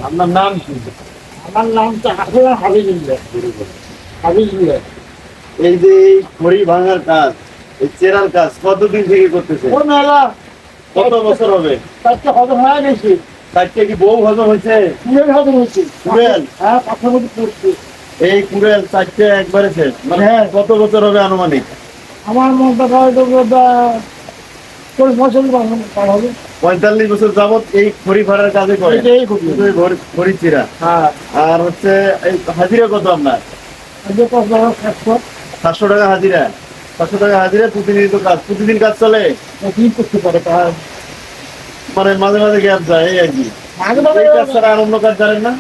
আপনার নাম কি? আমার নামটা আসলে হাবিবুল্লাহ। হাবিবুল্লাহ। এই যে এই খড়ি ভাঙার কাজ, এই চেরার কাজ কতদিন থেকে করতেছে? ও মেলা কত বছর হবে? তারটা হজম হয়ে গেছে। চারটে কি বউ হজম হয়েছে? কুড়েল হজম হয়েছে। কুড়েল? হ্যাঁ, পাখার মধ্যে পড়ছে। এই কুড়েল চারটে একবারে শেষ। মানে হ্যাঁ। কত বছর হবে আনুমানিক? আমার মনটা হয়তো 40 বছর পার হবে। 45 বছর যাবত এই খড়ি ভাড়ার কাজে করে। এটাই করি। শুধু এই খড়ি চিরা। হ্যাঁ। আর হচ্ছে এই হাজিরা কত আপনার? যে কত বড় কষ্ট, 700 টাকা হাজিরা। 700 টাকা হাজিরা, প্রতিনিয়ত কাজ। প্রতিদিন কাজ চলে? কি করতে পারে তার মানে মাঝে মাঝে গ্যাপ যায়, এই আর কি। মাঝে মাঝে এই কাজ ছাড়া আর অন্য কাজ জানেন না?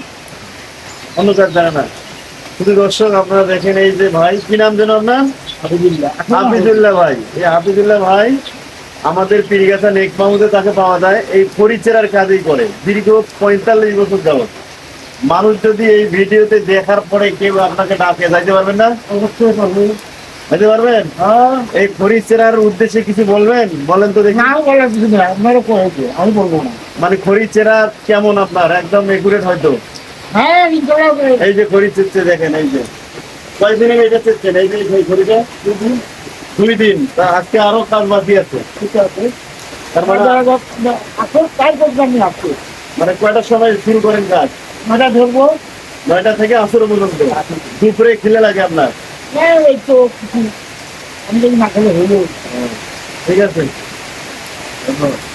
অন্য কাজ জানে না। শুধু দর্শক আপনারা দেখেন, এই যে ভাই, কি নাম যেন আপনার? হাবিবুল্লাহ। হাফিজুল্লাহ ভাই। এই হাফিজুল্লাহ ভাই আমাদের পীরগাছা নেক মাহমুদে তাকে পাওয়া যায়, এই খড়ি চেরার কাজই করে দীর্ঘ 45 বছর যাবত। মানুষ যদি এই ভিডিওতে দেখার পরে কেউ আপনাকে ডাকে, যাইতে পারবেন না? অবশ্যই পারবে। যাইতে পারবেন? হ্যাঁ। এই খড়ি চেরার উদ্দেশ্যে কিছু বলবেন? বলেন তো দেখি। না বলার কিছু নেই, আপনারও কয়েছে, আমি বলবো না। মানে খড়ি চেরা কেমন আপনার? একদম একুরেট হয়তো? হ্যাঁ, ইনশাআল্লাহ। এই যে খড়ি চেচ্ছে দেখেন, এই যে কয়দিনে এটা চেচ্ছেন? এই যে এই খড়িটা 2 দিন। তা আজকে আরো কাজ বাকি আছে। ঠিক আছে। তার মানে আসল কাজ করতে আমি আসছি। মানে কয়টার সময় শুরু করেন কাজ? মাথা ধরবো। 9টা থেকে আসর পর্যন্ত। দুপুরে খিলে লাগে আপনার? হ্যাঁ, ওই তো কিছু আমি যদি না খেলে হইলো। ঠিক আছে। ধন্যবাদ।